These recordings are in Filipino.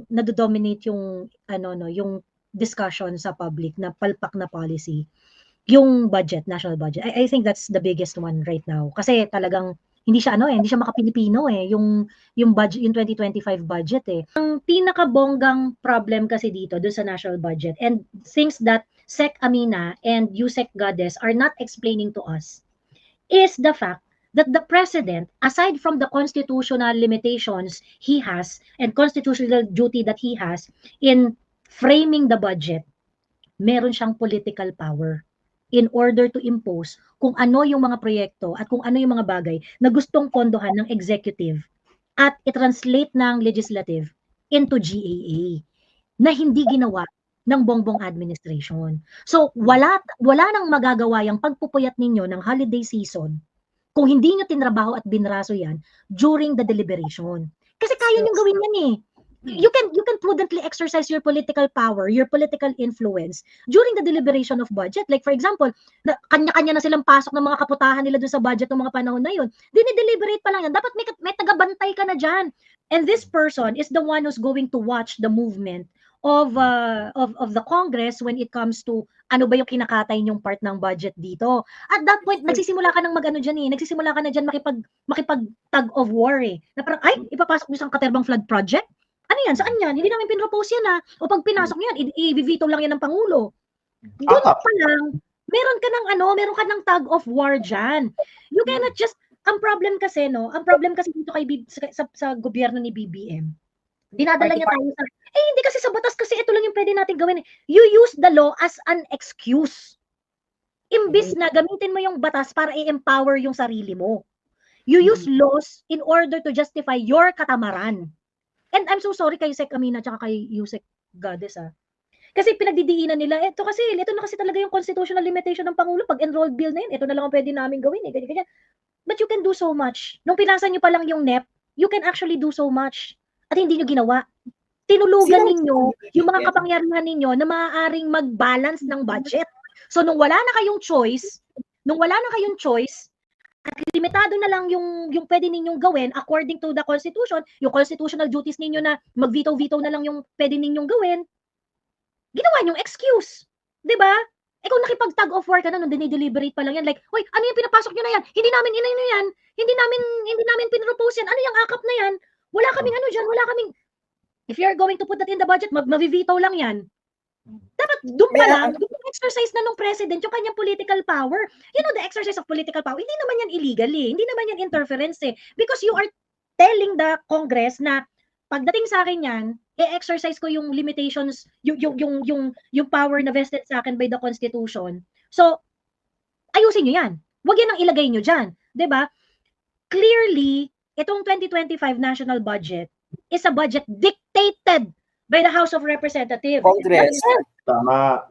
nado-dominate yung ano no, yung discussion sa public na palpak na policy, yung budget, national budget. I think that's the biggest one right now. Kasi talagang hindi siya ano eh, hindi siya maka-Pilipino eh, yung budget, yung 2025 budget eh. Ang pinakabonggang problem kasi dito dun sa national budget, and things that Sec Amina and Yusek Goddess are not explaining to us, is the fact that the president, aside from the constitutional limitations he has and constitutional duty that he has in framing the budget, meron siyang political power in order to impose kung ano yung mga proyekto at kung ano yung mga bagay na gustong pondohan ng executive at i-translate ng legislative into GAA na hindi ginawa ng Bongbong administration. So wala nang magagawa yung pagpupuyat ninyo ng holiday season kung hindi nyo tinrabaho at binraso yan during the deliberation. Kasi kaya nyo gawin yan eh. You can prudently exercise your political power, your political influence during the deliberation of budget. Like for example, kanya-kanya na silang pasok ng mga kaputahan nila doon sa budget ng mga panahon na yun. Dini-deliberate pa lang yan. Dapat may tagabantay ka na dyan. And this person is the one who's going to watch the movement of the Congress when it comes to ano ba yung kinakatay yung part ng budget dito. At that point, nagsisimula ka ng mag-ano dyan eh. Nagsisimula ka na dyan makipag tug of war eh. Na parang, ay, ipapasok mo isang Katerbang flood project? Ano yan? Saan yan? Hindi namin pinropose yan O pag pinasok nyo yan, i-veto lang yan ng Pangulo. Doon pa lang, meron ka ng tug of war dyan. You cannot just, ang problem kasi dito sa gobyerno ni BBM, dinadala niya tayo sa, hindi kasi sa batas kasi ito lang yung pwede natin gawin. You use the law as an excuse. Imbis na gamitin mo yung batas para i-empower yung sarili mo. You use laws in order to justify your katamaran. And I'm so sorry kay Sec Amina at kay Yusek Goddess Kasi pinagdidiinan nila, ito na kasi talaga yung constitutional limitation ng Pangulo. Pag enrolled bill na yun, ito na lang ang pwede namin gawin ganyan. But you can do so much. Nung pinasa nyo pa lang yung NEP, you can actually do so much. At hindi nyo ginawa. Tinulugan ninyo yung mga kapangyarihan ninyo na maaaring mag-balance ng budget. So nung wala na kayong choice, at limitado na lang yung pwede ninyong gawin according to the Constitution, yung constitutional duties ninyo na mag-veto-veto na lang yung pwede ninyong gawin, ginawa nyong excuse. 'Di ba? Kung nakipag-tug of war ka na nung dinideliberate pa lang yan, like, hoy, ano yung pinapasok nyo na yan? Hindi namin inano yan. Hindi namin pinropose yan. Ano yung akap na yan? Wala kaming ano dyan. If you're going to put that in the budget, mag-veto lang yan. Dapat doon pa lang, exercise na nung president yung kanyang political power. You know, the exercise of political power, hindi naman yan illegal eh. Hindi naman yan interference eh. Because you are telling the Congress na pagdating sa akin yan, exercise ko yung limitations, yung power na vested sa akin by the Constitution. So, ayusin nyo yan. Huwag yan ang ilagay nyo dyan. 'Di ba? Clearly, itong 2025 national budget is a budget dictated by the House of Representatives. Congress. Tama.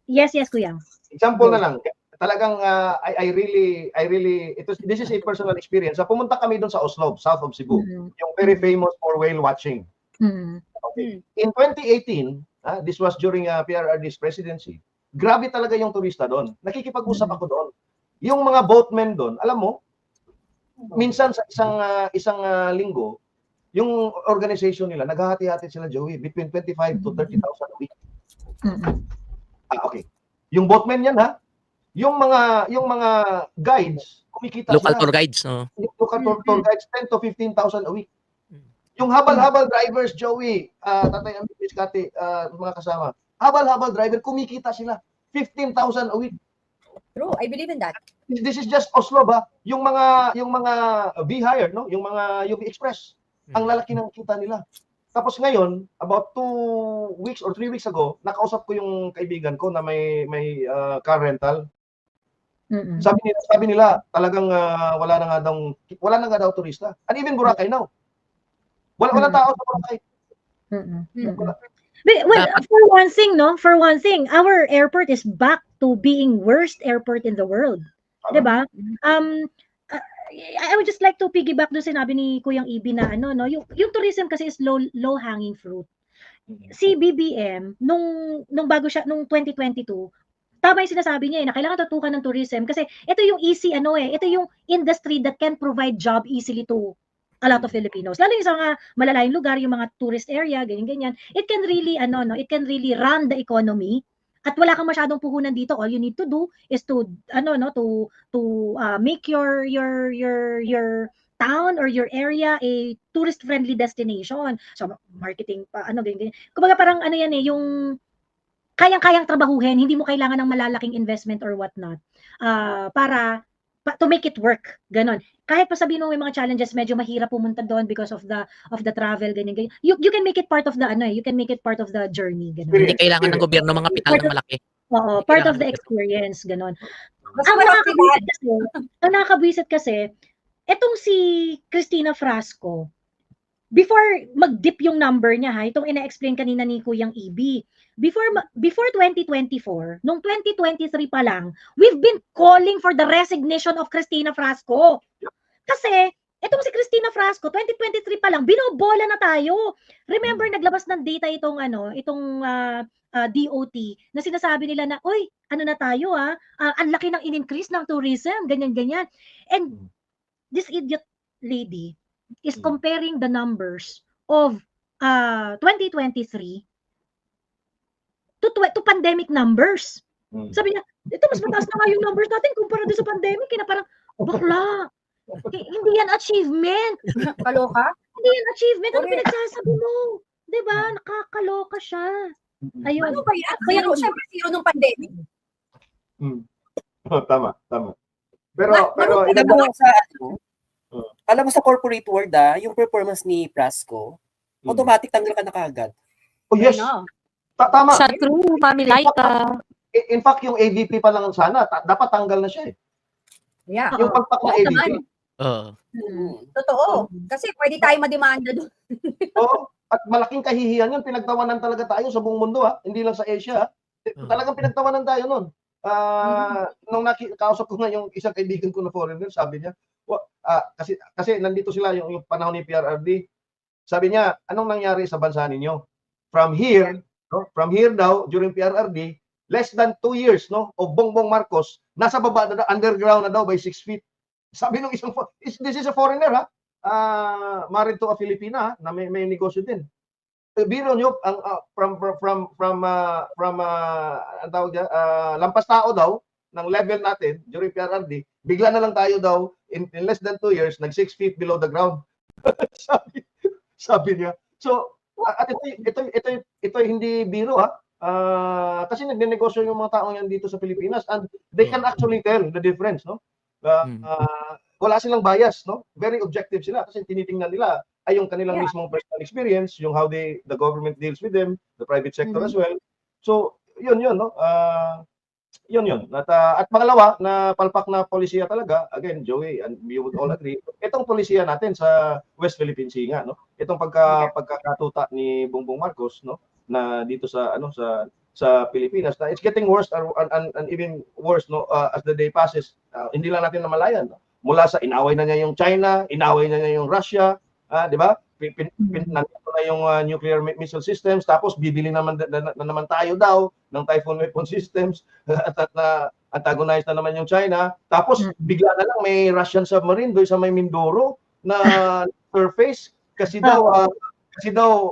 Yes, Kuya. Example na lang. Talagang I really this is a personal experience. So, pumunta kami doon sa Oslo, south of Cebu. Yung very famous for whale watching. Okay. In 2018, this was during PRRD's presidency. Grabe talaga yung turista doon. Nakikipag-usap ako doon. Yung mga boatmen doon, alam mo, minsan sa isang linggo, yung organization nila, naghahati-hati sila, Joey, between 25 to 30,000 a week. Okay. Yung boatmen yan, Yung mga guides, kumikita local sila. Tour guides, no? Yung local tour guides, 10 to 15,000 a week. Yung habal-habal drivers, Joey, Tatay Ambis, Kati, mga kasama, habal-habal driver, kumikita sila. 15,000 a week. True, I believe in that. This is just Oslo ba? Yung mga V-Hire, no? Yung mga UP Express. Ang lalaki ng kita nila. Tapos ngayon, about 2 weeks or 3 weeks ago, nakausap ko yung kaibigan ko na may car rental. Sabi nila talagang wala na nga daw turista. And even Boracay now. Wala tao sa Boracay. Well, for one thing, our airport is back to being worst airport in the world. 'Di ba? I would just like to piggyback doon sinabi ni Kuyang Ibi na yung tourism kasi is low hanging fruit. Si BBM nung bago siya nung 2022, tama yung sinasabi niya na kailangan tutukan ng tourism kasi ito yung easy ito yung industry that can provide job easily to a lot of Filipinos. Lalo yung sa mga malalayong lugar, yung mga tourist area, ganyan-ganyan. It can really it can really run the economy at wala kang masyadong puhunan dito. All you need to do is to make your town or your area a tourist friendly destination. So marketing pa ganyan. Kumbaga parang yan yung kayang-kayang trabahuhin, hindi mo kailangan ng malalaking investment or whatnot para to make it work. Ganon. Kahit pa sabihin mo may mga challenges, medyo mahirap pumunta doon because of the travel, ganyan. You can make it part of the you can make it part of the journey. Ganon. Hindi kailangan ng gobyerno mga pital ng malaki. Oo, part of the experience. Ganon. Ang nakakabwisit kasi, etong si Cristina Frasco, before mag-dip yung number niya itong ina-explain kanina ni Kuyang EB, before 2024, nung 2023 pa lang, we've been calling for the resignation of Cristina Frasco. Kasi, itong si Cristina Frasco, 2023 pa lang, binobola na tayo. Remember, naglabas ng data itong DOT, na sinasabi nila na, uy, na tayo ang laki ng in-increase ng tourism, ganyan-ganyan. And this idiot lady is comparing the numbers of 2023 to pandemic numbers. Sabi niya, ito mas mataas na nga yung numbers natin kumpara doon sa pandemic. Kaya parang, bakla. Hindi yan achievement. Kaloka? Hindi yan achievement. Ano pinagsasabi mo? Diba? Nakakaloka siya. Ayun. Ano ba yan? Zero, syempre zero nung pandemic. Tama. Pero alam mo sa corporate world yung performance ni Frasco, automatic tanggal ka na kaagad. Oh yes. Tama. Sa true, Mami Laika. In fact, yung AVP pa lang sana, dapat tanggal na siya eh. Yeah. Yung pagpak na AVP. Totoo. Kasi pwede tayo mademanda doon. Oo. At malaking kahihiyan yun. Pinagtawanan talaga tayo sa buong mundo hindi lang sa Asia. Talagang pinagtawanan tayo nun. Nung kausap ko nga yung isang kaibigan ko na foreigner, sabi niya, kasi nandito sila yung panahon ni PRRD. Sabi niya, anong nangyari sa bansa ninyo? From here daw, during PRRD, less than 2 years of Bongbong Marcos, nasa baba na underground na daw by 6 feet. Sabi nung isang, this is a foreigner married to a Filipina na may negosyo din. Biro nyo, ang tawag dyan, lampas tao daw, ng level natin during PRRD, bigla na lang tayo daw, in less than 2 years, nag 6 feet below the ground. sabi niya. So, at ito hindi biro kasi nagnenegosyo yung mga taong yan dito sa Pilipinas and they can actually tell the difference, wala silang bias, very objective sila kasi tinitingnan nila ay yung kanilang mismong personal experience, yung how the government deals with them, the private sector as well. So, yun, at pangalawa na palpak na polisiya talaga, again, Joey, and we would all agree, itong polisiya natin sa West Philippine Sea nga, itong pagkakatuta ni Bongbong Marcos, na dito sa Pilipinas, na it's getting worse and even worse as the day passes. Hindi lang natin namalayan. Mula sa inaway na niya yung China, inaway na niya yung Russia, di ba? Nandito na yung nuclear missile systems, tapos bibili naman tayo daw ng Typhoon weapon systems at antagonize na naman yung China. Tapos bigla na lang may Russian submarine doon sa may Mindoro na surface kasi daw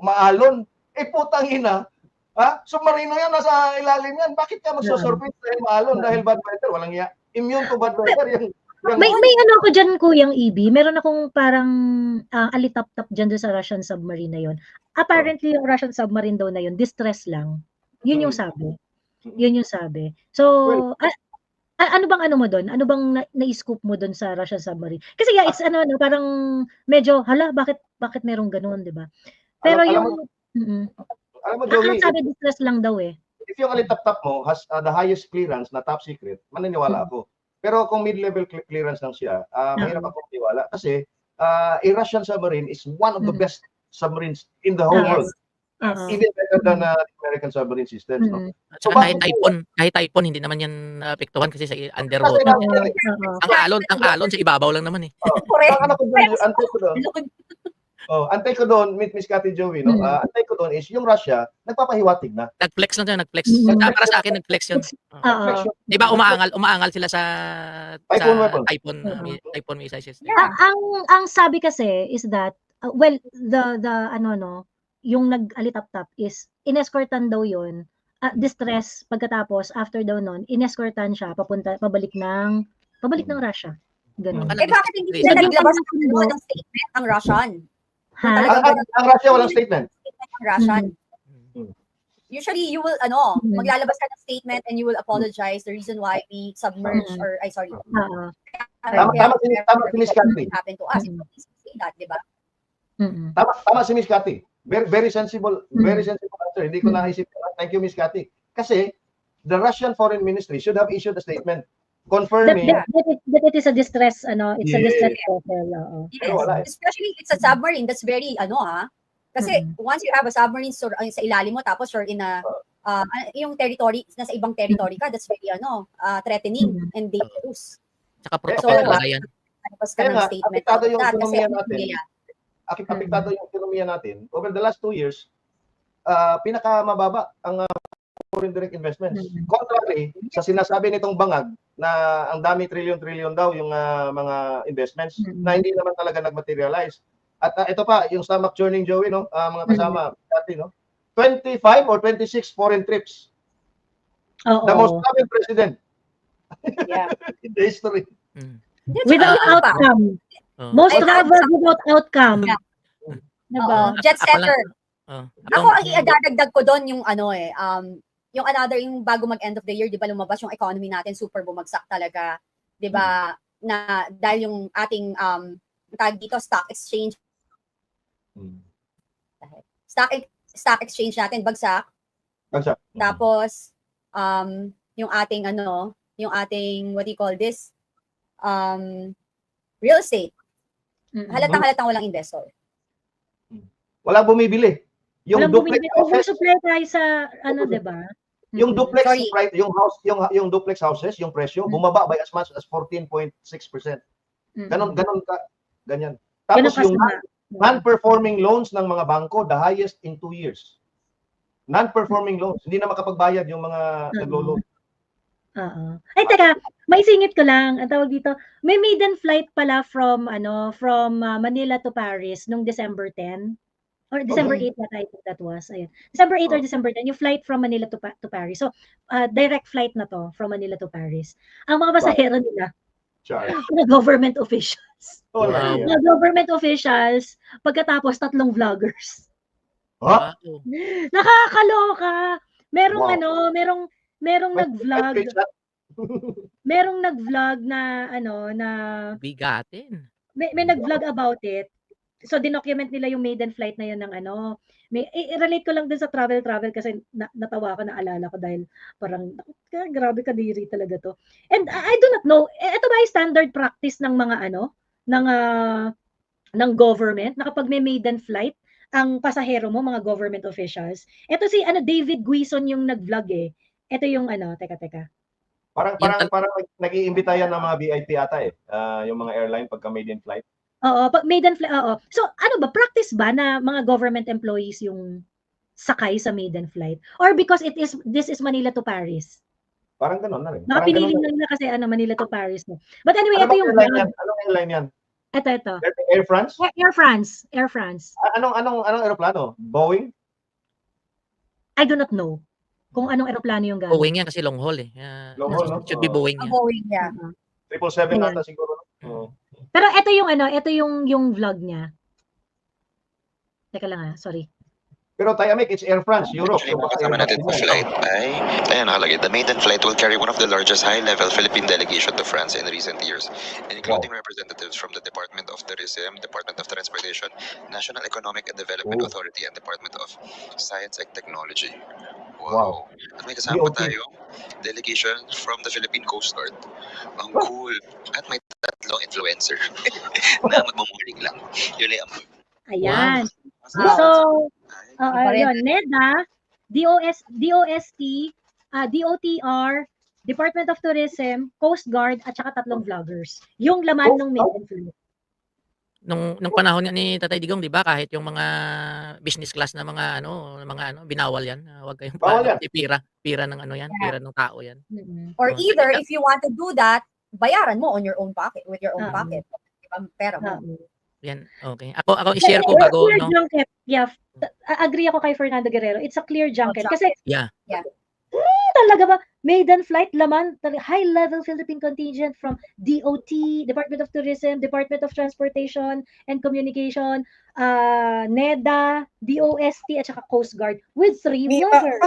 maalon. Putang ina. Submarino yan, nasa ilalim yan. Bakit ka magsusurface dahil maalon? Dahil bad weather? Walang immune to bad weather. May ako dyan, Kuyang EB. Meron akong parang alitap-tap dyan doon sa Russian submarine na yun. Apparently, yung Russian submarine daw na yun, distress lang. Yun yung sabi. So, ano bang mo doon? Ano bang na-scoop mo doon sa Russian submarine? Kasi it's parang medyo, bakit merong ganun, di ba? Pero alam mo, Joey, sabi distress lang daw if yung alitap-tap mo has the highest clearance na top secret, maniniwala ako. Pero kung mid-level clearance lang siya, mahirap akong maniwala kasi a Russian submarine is one of the best submarines in the whole world. Even better than American submarine systems. So, kahit typhoon, hindi naman yan apektuhan kasi sa underwater. Ang alon sa ibabaw lang naman . Antay ko doon, Miss Cathy Joey, no? Antay ko doon is yung Russia, nagpapahiwatig na. Nag-flex lang siya, nag-flex. Mm. Para sa akin, nag-flex yun. Oo. Di ba umaangal sila sa Typhoon weapon. Typhoon missile system. Yeah. Ang sabi kasi is that well, the yung nag-alitap-tap is inescortan daw yun. Distress pagkatapos after daw nun, inescortan siya pabalik ng Russia. Ganun. Akala Bakit hindi sila naglabas ng statement ang Russian? Ang Russia walang statement. Ang Russian. Usually, you will, maglalabas ka ng statement and you will apologize the reason why we submerged or, Tama si Miss Cathy. Happened to us. Say that, di ba? Tama si Miss Cathy. Very sensible answer. Hindi ko naisip. Thank you, Miss Cathy. Kasi, the Russian Foreign Ministry should have issued a statement confirming that it is a distress, it's a distress vessel. Yes. Especially it's a submarine. That's very, kasi once you have a submarine sa ilalim mo, tapos you're in a, yung territory, nasa ibang territory ka, that's very, threatening and dangerous. Tsaka protocol ba yan? Kaya nga, apektado yung ekonomiya natin. Apektado yung ekonomiya natin. Over the last 2 years, pinakamababa ang foreign direct investments. Contrary sa sinasabi nitong bangag na ang dami trillion daw yung mga investments na hindi naman talaga nag-materialize. At ito pa, yung stomach churning, Joey, no? Mga kasama dati, no? 25 or 26 foreign trips. The most traveled president in the history. Without outcome. Most traveled without outcome. Diba? Jet setter. Ako, ang idadagdag ko doon yung yung another, yung bago mag-end of the year, di ba lumabas yung economy natin, super bumagsak talaga. Di ba? Na dahil yung ating tag dito, stock exchange natin bagsak. Tapos yung ating what do you call this? Real estate. Halatang walang investor. Walang bumibili. Yung duplex oversupply tayo sa di ba? Yung duplex right, yung duplex houses, yung presyo bumaba by as much as 14.6%. Ganyan. Tapos yung non-performing loans ng mga bangko, the highest in 2 years. Non-performing loans, hindi na makapagbayad yung mga naglo-loan. Ay, teka, may singit ko lang. Ang tawag dito, may maiden flight pala from Manila to Paris nung December 10. Or December 8 I think that was. Ayun. December 8 or December 10, yung flight from Manila to Paris. So, direct flight na to from Manila to Paris. Ang mga pasahero nila, mga government officials. Mga government officials, pagkatapos 3 vloggers. Nakakaloka. Merong nag-vlog. Merong nag-vlog na bigatin. May nag-vlog about it. So dinocument nila yung maiden flight na yun ng relate ko lang din sa travel kasi natawa ko, naalala ko dahil parang grabe kadiri talaga to. And I do not know, ito ba ay standard practice ng mga ng government na kapag may maiden flight ang pasahero mo, mga government officials. Ito si David Guison yung nag-vlog eh. Ito yung teka. Parang nag-iimbita yan ng mga VIP ata yung mga airline pagka maiden flight. Oo, pag maiden flight, oo. So, practice ba na mga government employees yung sakay sa maiden flight? Or because this is Manila to Paris? Parang gano'n na rin. Pinili na kasi Manila to Paris. No? But anyway, ito yung Anong airline yan? Ito. Air France? Air France. Anong aeroplano? Boeing? I do not know kung anong aeroplano yung gamit. Boeing yan kasi long haul eh. Long haul, no? Should be Boeing yan. Boeing, yeah. 777 ata siguro. Pero ito yung vlog niya. Teka lang sorry. Pero Tayamik, it's Air France, Europe. Actually, mga kasama natin sa flight ay, ayan nakalagay, the maiden flight will carry one of the largest high-level Philippine delegation to France in recent years, including representatives from the Department of Tourism, Department of Transportation, National Economic and Development Authority, and Department of Science and Technology. Wow. At may kasama pa tayo, delegation from the Philippine Coast Guard. Ang cool. At may 3 influencer na magmamorning lang. Yun ay ayan. So, yun, NEDA, DOST, DOTR, Department of Tourism, Coast Guard, at saka 3 vloggers. Yung laman ng maiden flight. nung panahon nga ni Tatay Digong, 'di ba, kahit yung mga business class na mga binawal 'yan. Huwag kayong Bawal yan. kasi pira ng ano 'yan, pira ng tao 'yan. Or Oh, either, sige. if you want to do that, bayaran mo on your own pocket, with your own Oo. pocket. Diba, pera mo. Yan, okay. Ako i-share ko bago, Clear no? junket. Yeah. Agree ako kay Fernando Guerrero. It's a clear junket. Kasi Yeah. talaga ba, maiden flight laman, high-level Philippine contingent from DOT, Department of Tourism, Department of Transportation and Communication, NEDA, DOST, at saka Coast Guard with 3 vloggers.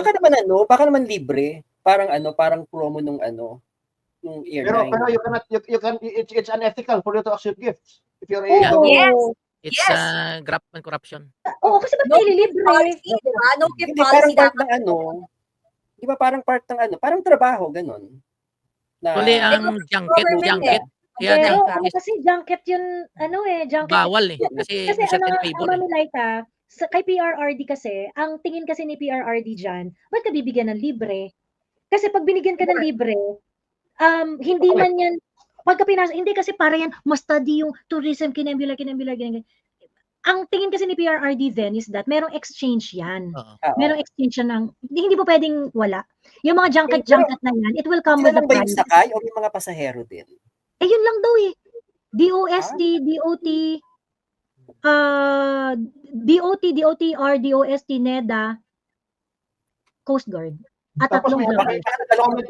Baka naman libre. Parang promo nung nung Pero airline. it's unethical for you to accept gifts. If you're Yeah. Yes. It's Yes. graft and corruption. Oo, kasi ba't No nililibre? policy, diba? No gift Hindi, parang policy part dapat. ng di ba parang part ng parang trabaho, ganun. Huli ang junket. Yeah, Pero junket is kasi junket yun, junket. bawal eh. Kasi Kasi may certain ang favor eh. Mamilita, kay PRRD kasi, ang tingin kasi ni PRRD dyan, ba't ka bibigyan ng libre? Kasi pag binigyan ka ng libre, hindi man yan, pagka pinasa, hindi kasi para yan, ma-study yung tourism, kinembula. Ang tingin kasi ni PRRD then is that merong exchange yan. Oo. Merong exchange yan ng, hindi po pwedeng wala. Yung mga junket na yan, it will come Sila with the lang ba yung price. sakay o may mga pasahero din? Yun lang daw eh. DOST, DOT, DOTR, DOST, NEDA, Coast Guard. At Tapos tatlong may vloggers.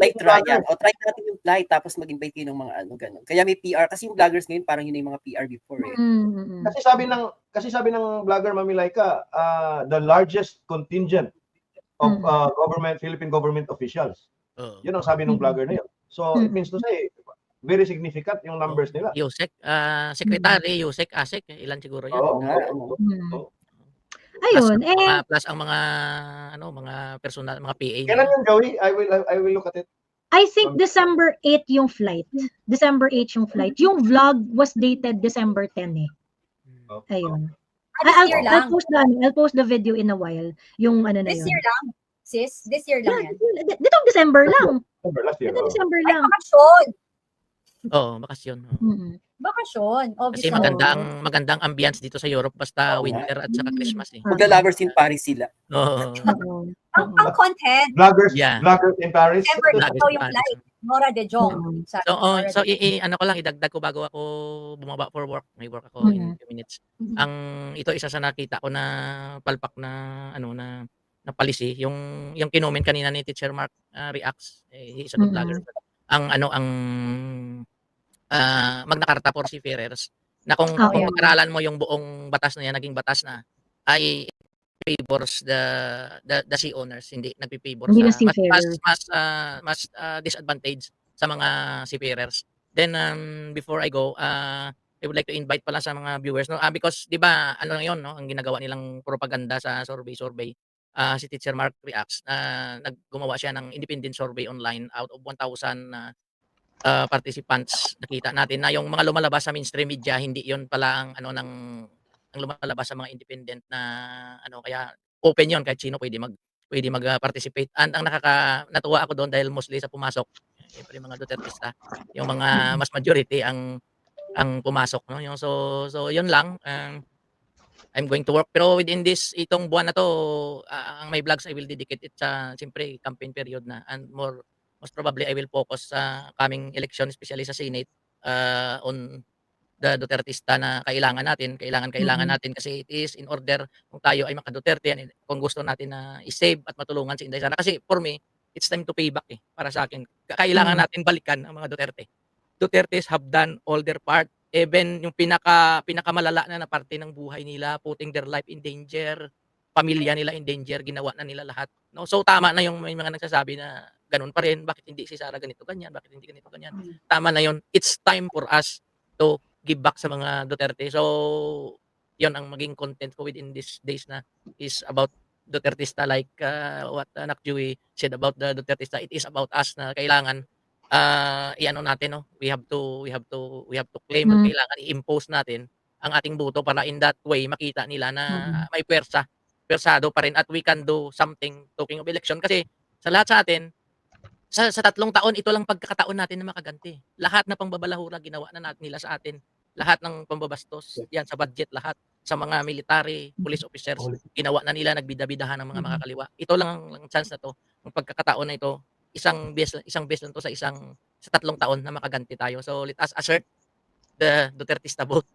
Flight trial. O try natin yung flight tapos mag-invite kayo ng mga ganun. Kaya may PR. Kasi yung vloggers ngayon parang yun yung mga PR before eh. Kasi sabi ng vlogger Mami Laika, the largest contingent of Philippine government officials. Oo. Yun ang sabi ng vlogger na yun. So it means to say, very significant yung numbers nila. Yusek, secretary, Yusek, ASEC, ilan siguro yan. Oo. Ayun, Plus ang mga mga personal, mga PA. Kailan yung Joey? I will look at it. I think December 8 yung flight. December 8 yung flight. Yung vlog was dated December 10 eh. Ayun. This year lang. I'll post the video in a while. Yung na This yun. year lang. Sis, this year lang yan. Ditong December lang. Last year. Ditong December Ay, lang. bakasyon. Oo, bakasyon. Bakasyon. Kasi Obviously. magandang ambience dito sa Europe basta winter at saka Christmas eh. Magla-lovers in Paris sila. Oo. Ang content, Vloggers Yeah. in Paris. December Vloggers ito in yung Paris. flight. Nora de Jong. So ano ko lang idagdag ko bago ako bumaba for work. May work ako in 2 minutes. Ito isa sa nakita ko na palpak na na policy yung kinoment kanina ni Teacher Mark Reacts. He is a good vlogger. Magna Carta for seafarers na kung pag-aralan mo yung buong batas na yan, naging batas na ay favors the sea owners, hindi nagpi-favor Hindi na sa seafarers. mas disadvantage sa mga seafarers. Then before I go, I would like to invite pala sa mga viewers because 'di ba lang 'yon ang ginagawa nilang propaganda sa survey si Teacher Mark Reacts gumawa siya ng independent survey online out of 1,000 participants. Nakita natin na yung mga lumalabas sa mainstream media hindi 'yon pala ang ang lumalabas sa mga independent na kaya open 'yon kahit sino pwede mag-participate. And ang natuwa ako doon dahil mostly sa pumasok siyempre mga Dutertista, yung mga mas majority ang pumasok so 'yun lang. I'm going to work pero within itong buwan na to ang my vlogs I will dedicate it sa siyempre campaign period na and most probably I will focus sa coming election especially sa Senate on the Dutertista na kailangan natin kasi it is in order kung tayo ay maka-Duterte kung gusto natin na i-save at matulungan si Inday Sara kasi for me it's time to pay back para sa akin kailangan natin balikan ang mga Duterte. Dutertes have done all their part, even yung pinakamalala na parte ng buhay nila, putting their life in danger, pamilya nila in danger, ginawa na nila lahat. So tama na yung may mga nagsasabi na ganun pa rin, bakit hindi si Sara ganito ganyan, bakit hindi ganito ganyan. Tama na yun. It's time for us to give back sa mga Duterte. So yun ang maging content ko within these days na is about Dutertista like what Nak Joey said about the Dutertista. It is about us na kailangan natin we have to claim at kailangan i-impose natin ang ating boto para in that way makita nila na may pwersado pa rin at we can do something talking of election kasi sa lahat sa atin sa 3 taon ito lang pagkakataon natin na makaganti. Lahat na pangbabalahura ginawa na nila sa atin lahat ng pambabastos, yan sa budget lahat. Sa mga military, police officers, ginawa na nila, nagbida-bidahan ng mga makakaliwa. Ito lang ang chance na to, ang pagkakataon na ito, isang beses lang to sa 3 taon na makaganti tayo. So let us assert the Dutertista vote.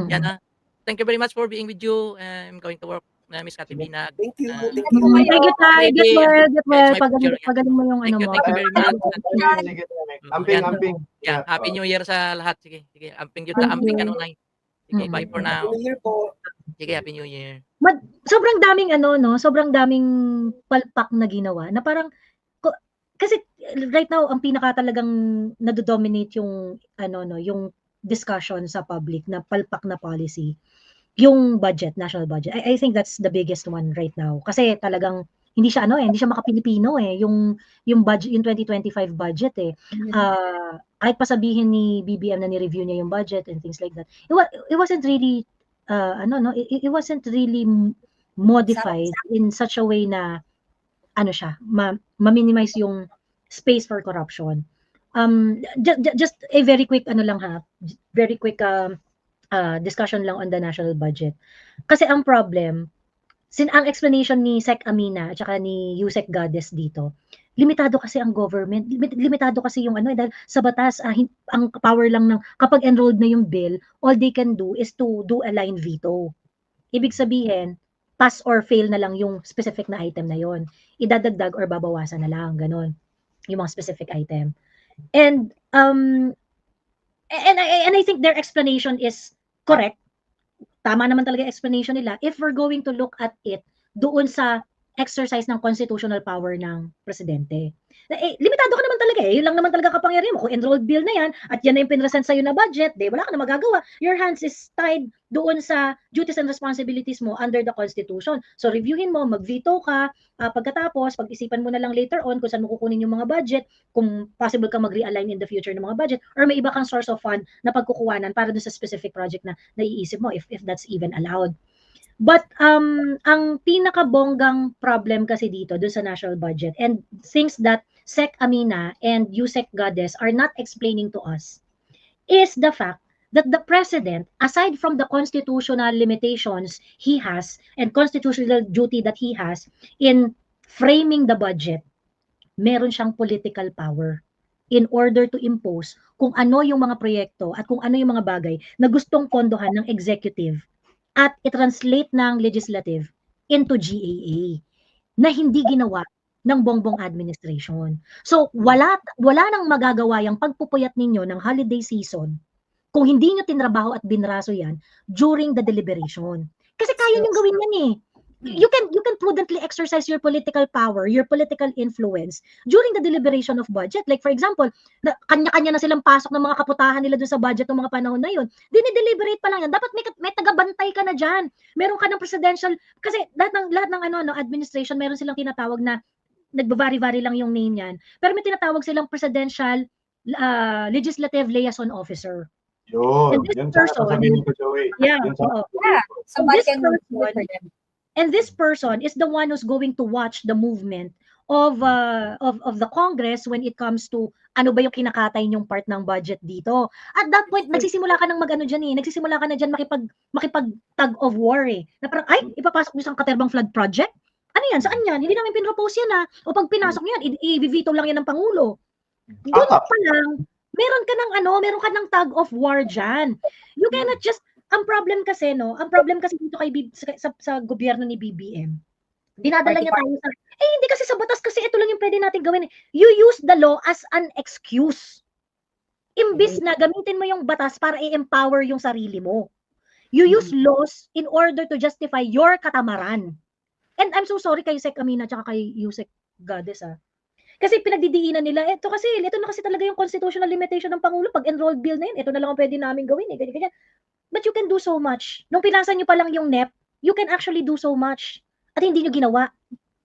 Yan thank you very much for being with you. I'm going to work, Miss Katibina. Thank you. Thank you, Tay. Get well. Pagaling mo yung ano mo. Thank you very much. Sige, amping. Yeah, Happy New Year sa lahat. Sige, amping yun sa amping kanunay. Sige, bye for now. New Year po. Sige, Happy New Year. Sobrang daming sobrang daming palpak na ginawa na parang kasi right now ang pinaka talagang nado-dominate yung yung discussion sa public na palpak na policy, yung budget, national budget. I think that's the biggest one right now. Kasi talagang hindi siya hindi siya maka-Pilipino yung budget, yung 2025 budget kahit pa sabihin ni BBM na ni-review niya yung budget and things like that. It wasn't really it wasn't really modified in such a way na siya ma-minimize yung space for corruption. Just a very quick very quick discussion lang on the national budget. Kasi ang problem, ang explanation ni Sec Amina at saka ni Yusek Gades dito, limitado kasi ang government, limitado kasi yung dahil sa batas, ang power lang ng, kapag enrolled na yung bill, all they can do is to do a line veto. Ibig sabihin, pass or fail na lang yung specific na item na yon. Idadagdag or babawasan na lang, ganon, yung mga specific item. And I think their explanation is correct. Tama naman talaga explanation nila if we're going to look at it doon sa exercise ng constitutional power ng presidente. Limitado ka naman talaga yun lang naman talaga kapangyarihan mo. Kung enrolled bill na yan at yan na yung pinresent sa'yo na budget, wala ka na magagawa. Your hands is tied doon sa duties and responsibilities mo under the Constitution. So reviewin mo, mag-veto ka, pagkatapos, pag-isipan mo na lang later on kung saan mo kukunin yung mga budget, kung possible ka mag-realign in the future ng mga budget, or may iba kang source of fund na pagkukuhanan para doon sa specific project na naiisip mo if that's even allowed. But ang pinakabonggang problem kasi dito doon sa national budget and things that Sec Amina and Yusek Gades are not explaining to us is the fact that the president, aside from the constitutional limitations he has and constitutional duty that he has in framing the budget, meron siyang political power in order to impose kung ano yung mga proyekto at kung ano yung mga bagay na gustong pondohan ng executive at i-translate ng legislative into GAA na hindi ginawa ng Bongbong administration. So wala nang magagawa yung pagpupuyat ninyo ng holiday season kung hindi nyo tinrabaho at binraso yan during the deliberation. Kasi kaya nyo gawin yan You can prudently exercise your political power, your political influence during the deliberation of budget. Like for example, kanya-kanya na silang pasok ng mga kaputahan nila doon sa budget ng mga panahon na yun. Dini-deliberate pa lang yan. Dapat may tagabantay ka na dyan. Meron ka ng presidential, kasi lahat ng administration, meron silang tinatawag na, nagbavari-vari lang yung name yan, pero may tinatawag silang presidential legislative liaison officer. Yun person, sabihin ko, Joey. And this person is the one who's going to watch the movement of the Congress when it comes to ano ba yung kinakatay yung part ng budget dito. At that point, nagsisimula ka ng nagsisimula ka na dyan makipag tug of war Na parang, ipapasok mo isang Katerbang flood project? Ano yan? Saan yan? Hindi namin pinropose yan O pag pinasok nyo yan, i-veto lang yan ng Pangulo. Doon pa lang, meron ka ng tug of war dyan. You cannot just, ang problem kasi dito sa gobyerno ni BBM, dinadala niya tayo sa, hindi kasi sa batas kasi ito lang yung pwede natin gawin. You use the law as an excuse. Imbis na gamitin mo yung batas para i-empower yung sarili mo. You use laws in order to justify your katamaran. And I'm so sorry kay Sec Amina at kay Yusek Gades Kasi pinagdidiinan nila, ito na kasi talaga yung constitutional limitation ng Pangulo. Pag enrolled bill na yun, ito na lang ang pwede namin gawin ganyan. But you can do so much. Nung pinasa nyo pa lang yung NEP, you can actually do so much. At hindi nyo ginawa.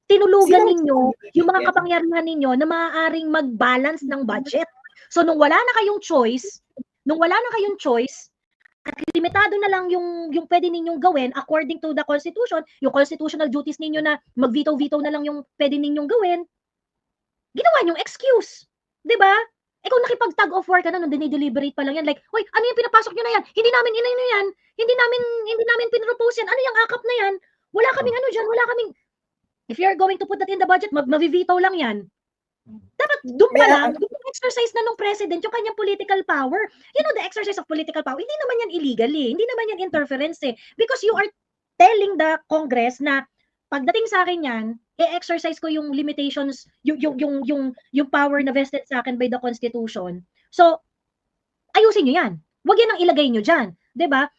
Tinulugan ninyo yung mga kapangyarihan ninyo na maaaring mag-balance ng budget. So nung wala na kayong choice, at limitado na lang yung pwede ninyong gawin according to the Constitution, yung constitutional duties ninyo na mag-veto-veto na lang yung pwede ninyong gawin, ginawa nyong excuse. 'Di ba? Kung nakipag-tug of war ka na nung dinideliberate pa lang yan, like, "Hoy, ano yung pinapasok nyo na yan? Hindi namin inano yan. Hindi namin pinropose yan. Ano yung akap na yan? Wala kaming ano dyan, wala kaming..." If you're going to put that in the budget, mavi-veto lang yan. Dapat doon pa lang, exercise na nung president yung kanyang political power. You know, the exercise of political power, hindi naman yan illegal eh. Hindi naman yan interference eh. Because you are telling the Congress na pagdating sa akin yan, exercise ko yung limitations, yung power na vested sa akin by the Constitution. So, ayusin nyo yan. Huwag yan ang ilagay nyo dyan. 'Di ba?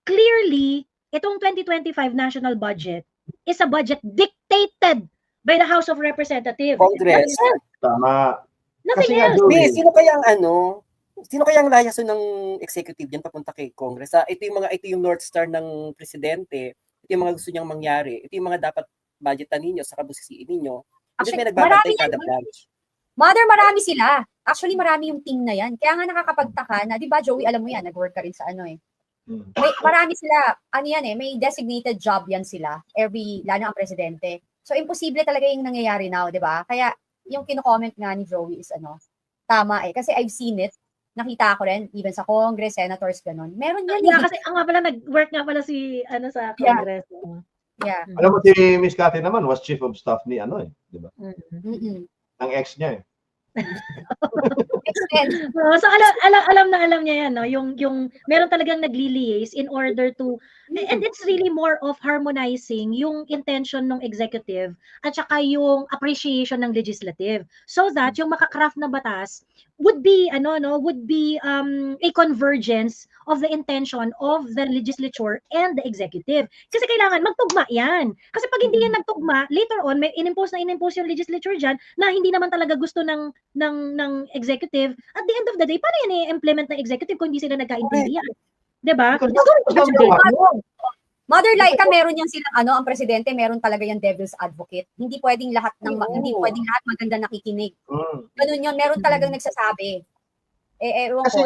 Clearly, itong 2025 national budget is a budget dictated by the House of Representatives. Congress. Tama. Nothing Kasi nga, else. Joey, Sino kayang layason ng executive diyan papunta kay Congress? Ito yung North Star ng presidente. Ito yung mga gusto niyang mangyari. Ito yung mga dapat budgetan ninyo sa kabusisiin ninyo. Actually, may nagbabantay kada branch. Mother, marami sila. Actually, marami yung team na yan. Kaya nga nakakapagtaka na, di ba, Joey, alam mo yan, nag-work ka rin sa ano eh. Marami sila, ano yan eh, may designated job yan sila, lalo ang presidente. So, imposible talaga yung nangyayari now, di ba? Kaya, yung kino-comment nga ni Joey is tama eh. Kasi I've seen it. Nakita ko rin, even sa Congress, senators, ganun. Meron yan. Yeah, kasi nga pala, nag-work nga pala si, sa Congress. Yeah. Alam mo, si Miss Cathy naman was chief of staff ni di ba? Ang ex niya eh. So alam niya yan, no? Yung meron talagang nagli-liaise in order to, and it's really more of harmonizing yung intention ng executive at saka yung appreciation ng legislative, so that yung makakraft na batas would be a convergence of the intention of the legislature and the executive. Kasi kailangan magtugma yan. Kasi pag hindi yan nagtugma, later on may inimpose yung legislature dyan na hindi naman talaga gusto ng executive. At the end of the day, paano yan i-implement ng executive kung hindi sila nagkaintindihan? Diba? Mother Laika, meron yan silang ang presidente, meron talaga yung devil's advocate. Hindi pwedeng lahat maganda nakikinig. Ganun yun, meron talagang nagsasabi. Ewan ko.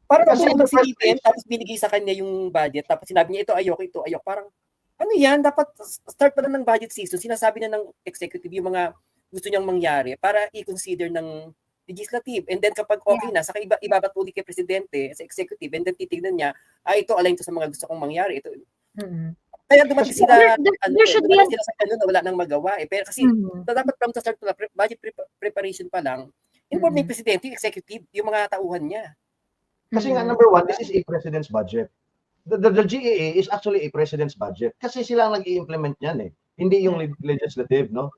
Parang kasi magsilipin, tapos binigay sa kanya yung budget, tapos sinabi niya, ito ayok. Parang, ano yan? Dapat start pa lang ng budget season. Sinasabi na ng executive yung mga gusto niyang mangyari para i-consider ng legislative. And then kapag okay na, saka ibabatuli kay presidente sa executive, and then titignan niya, ito align to sa mga gusto kong mangyari. Ito. Kaya dumating sila, sila sa ganun na wala nang magawa. Pero kasi dapat from the start, budget preparation pa lang, inform ng presidente, yung executive, yung mga tauhan niya. Kasi nga, number one, this is a president's budget. The GAA is actually a president's budget. Kasi sila ang nag-i-implement niyan eh. Hindi yung legislative, no?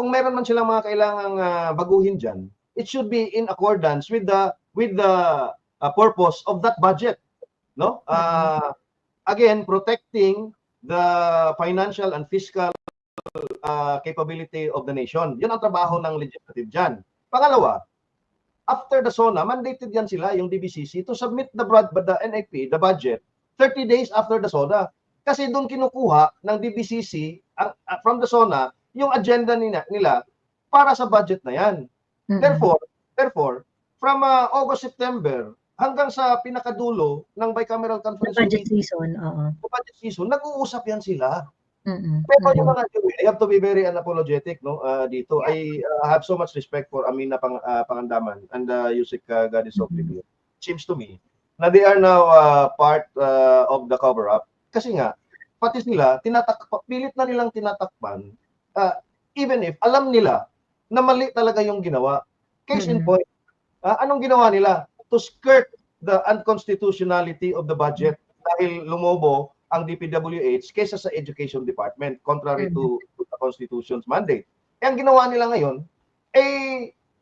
Kung meron man silang mga kailangang baguhin dyan, it should be in accordance with the purpose of that budget, no? Again, protecting the financial and fiscal capability of the nation. Yun ang trabaho ng legislative dyan. Pangalawa, after the SONA, mandated yan sila, yung DBCC, to submit the NAP, the budget, 30 days after the SONA. Kasi doon kinukuha ng DBCC from the SONA yung agenda nila para sa budget na yan. Therefore, from August, September, hanggang sa pinakadulo ng bicameral conference budget season, nag-uusap yan sila. Pero yung mga I have to be very unapologetic, no? Dito I have so much respect for Amina Pangandaman and Yusek Gadisov. Seems to me na they are now part of the cover-up. Kasi nga, pati nila, pilit na nilang tinatakpan, even if alam nila na mali talaga yung ginawa. Case in point, anong ginawa nila? To skirt the unconstitutionality of the budget dahil lumobo ang DPWH kaysa sa Education Department, contrary to the Constitution's mandate. Ang ginawa nila ngayon,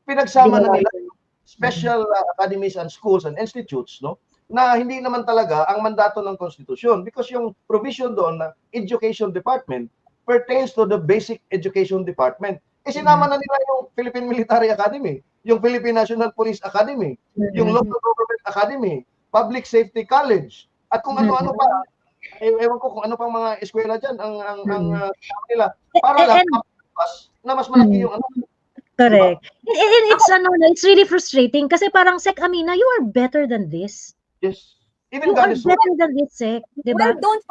pinagsama na nila special academies and schools and institutes, no, na hindi naman talaga ang mandato ng Constitution, because yung provision doon na Education Department pertains to the Basic Education Department. Sinama na nila yung Philippine Military Academy, yung Philippine National Police Academy, yung Local Government Academy, Public Safety College, at kung ano-ano pa. Ewan ko kung ano pang mga eskwela dyan ang nila. Para lang na mas malaki yung Correct. Diba? It's really frustrating kasi parang, Sec Amina, you are better than this. Yes. Even you are better than this, Sec. Diba? Don't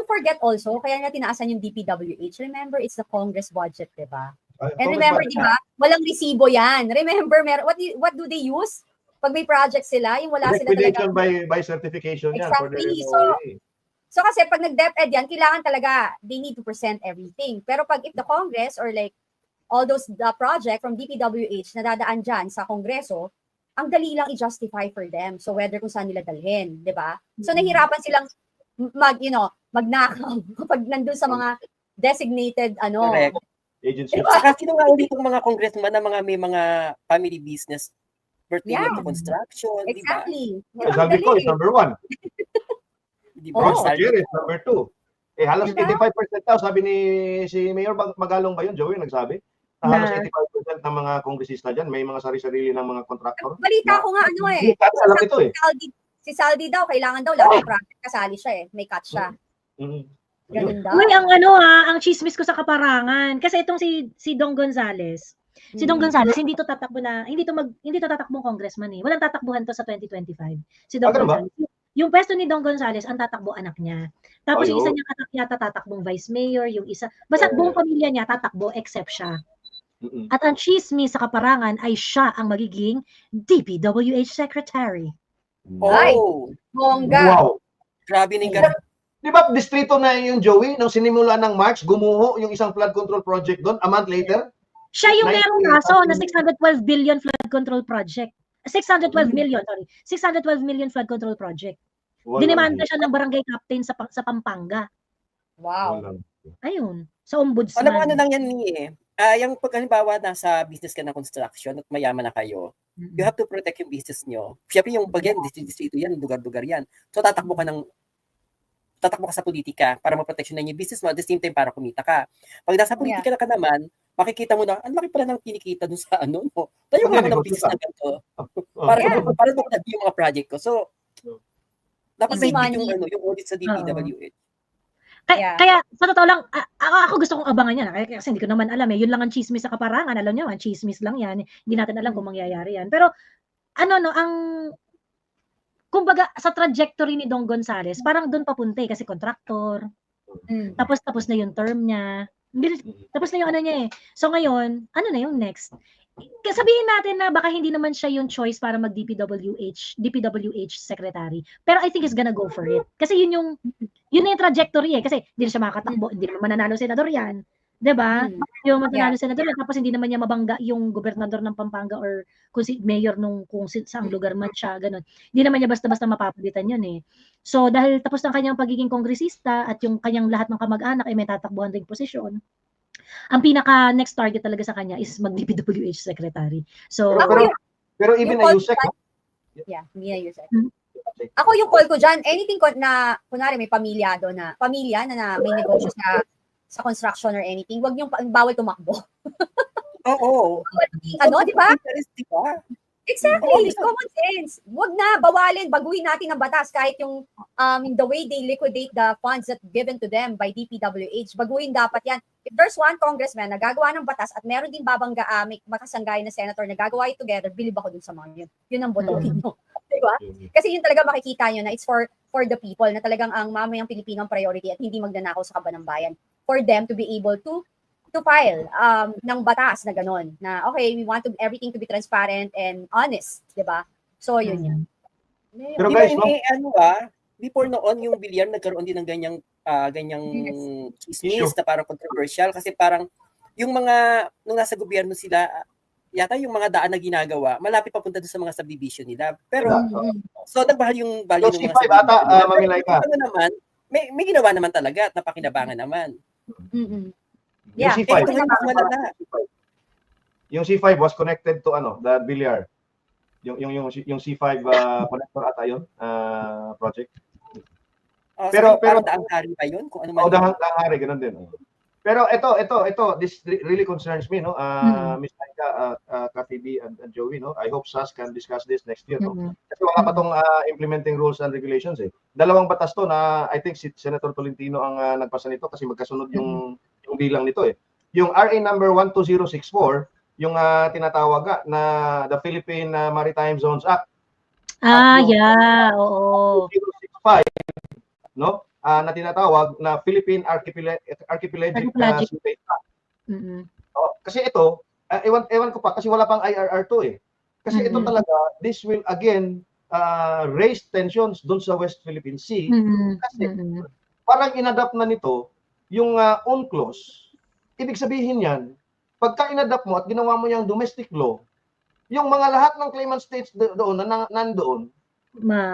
forget also, kaya nga tinaasan yung DPWH. Remember, it's the Congress budget, diba? And remember, di ba, walang resibo yan. Remember, what do they use? Pag may project sila, yung wala sila talaga. by certification yan. Exactly. So kasi pag nag-DepEd yan, kailangan talaga, they need to present everything. Pero pag if the Congress or like all those the project from DPWH na dadaan dyan sa Kongreso, ang dali lang i-justify for them. So whether kung saan nila dalhin, di ba? So nahihirapan silang magnakaw kapag nandun sa mga designated agencies. Saka sino nga ulit itong mga congressman na may mga family business pertaining to construction, exactly. Diba? Sabi ko, is number 1. Roger is number 2. Halos 85% daw, sabi ni si Mayor Magalong ba yun, Joey, nagsabi? Halos 85% ng mga kongresista dyan, may mga sari-sarili ng mga kontraktor. Balita ko nga alam ito Si Saldi daw, kailangan daw lahat ng project kasali siya may cut siya. Ganun daw. Uy, ang chismis ko sa kaparangan. Kasi itong si Dong Gonzales. Si Dong Gonzales, hindi to tatakbong congressman eh. Walang tatakbuhan to sa 2025. Si Dong Gonzales. Yung pwesto ni Dong Gonzales, ang tatakbo anak niya. Tapos yung isa niya yata tatakbong vice mayor, yung isa, basta buong pamilya niya tatakbo except siya. At ang chismis sa kaparangan ay siya ang magiging DPWH secretary. Bongga. Wow. Grabe ning Di ba distrito na yung Joey, nung sinimula ng March, gumuho yung isang flood control project doon, a month later? Siya yung merong kaso na 612 billion flood control project. 612 million flood control project. Dinimanda siya ng barangay captain sa Pampanga. Wow. Ayun, sa ombudsman. Alam mo ano lang yan yung pag halimbawa nasa business ka na construction at mayaman na kayo, you have to protect yung business nyo. Siyempre yung pag yan, distrito yan, lugar-lugar yan. So tatakbo ka sa politika para ma-protection yung business mo at the same time para kumita ka. Pag nasa politika na ka naman, makikita mo na, ang laki pala ng kinikita dun sa tayo nga ng business na ganito. Para doon yung mga project ko. So, dapat may yung audit sa DPWH. Kaya sa totoo lang, ako gusto kong abangan yan. Kasi hindi ko naman alam Yun lang ang chismis sa kaparangan. Alam nyo, ang chismis lang yan. Hindi natin alam kung mangyayari yan. Pero, kumbaga, sa trajectory ni Dong Gonzales, parang doon papunta kasi kontraktor. Tapos na yung term niya. Tapos na yung niya eh. So ngayon, ano na yung next? Sabihin natin na baka hindi naman siya yung choice para mag DPWH secretary. Pero I think he's gonna go for it. Kasi yun na yung trajectory eh. Kasi hindi na siya makakatakbo, hindi naman mananalo senador yan. 'Di ba? Yung mananalo senador yan, tapos hindi naman niya mabangga yung gobernador ng Pampanga or kung si mayor kung saang lugar man siya, ganun. Hindi naman niya basta-basta mapapalitan yun eh. So dahil tapos ng kanyang pagiging kongresista at yung kanyang lahat ng kamag-anak ay may tatakbuhan ding posisyon, ang pinaka next target talaga sa kanya is mag-DPWH secretary. So pero even na Yusek. Yeah, Mia Yusek. Ako yung call ko diyan, anything na kunwari may pamilya na may negosyo sa construction or anything, wag niyo bawal tumakbo. Oo. Di ba? Exactly, common sense. Wag na bawalin, baguhin natin ang batas kahit yung the way they liquidate the funds that given to them by DPWH. Baguhin dapat 'yan. If there's one congressman na gagawa ng batas at meron din babangga may makasanggay na senator na gagawa it together, bilib ako dun sa mga yun. Yun ang botohin mo. Diba? Kasi yun talaga makikita nyo na it's for the people na talagang ang mamayang Pilipino ang priority at hindi magnanakaw sa kaban ng bayan. For them to be able to file ng batas na gano'n. Na okay, we want everything to be transparent and honest. Diba? So yun yun. Pero guys, before noon yung Villar nagkaroon din ng ganyang chismis na parang controversial kasi parang yung mga nung nasa gobyerno sila yata yung mga daan na ginagawa malapit papunta doon sa mga subdivision nila pero so nagbahal yung value ng mga subdivision. Mamilayka. Naman may ginawa naman talaga at napakinabangan naman. Yeah. Yung C5 was connected to the Villar. Yung C5 connector ata yun project. Pero daang hari pa yun kung ano man. Daang hari ganun din. Pero ito this really concerns me Miss Laika, Kathy B and Joey I hope SAS can discuss this next year Kasi wala pa tong implementing rules and regulations Dalawang batas to na I think si Senator Tolentino ang nagpasa nito kasi magkasunod yung bilang nito Yung RA number 12064 yung tinatawag na the Philippine Maritime Zones Act. Oo. 065 na tinatawag na Philippine Archipelagic Seabed Act. Kasi ito, ewan ko pa, kasi wala pang IRR to eh. Kasi ito talaga, this will again raise tensions dun sa West Philippine Sea. Kasi parang inadapt na nito yung UNCLOS. Ibig sabihin yan, pagka inadapt mo at ginawa mo yung domestic law, yung mga lahat ng claimant states doon na nandoon,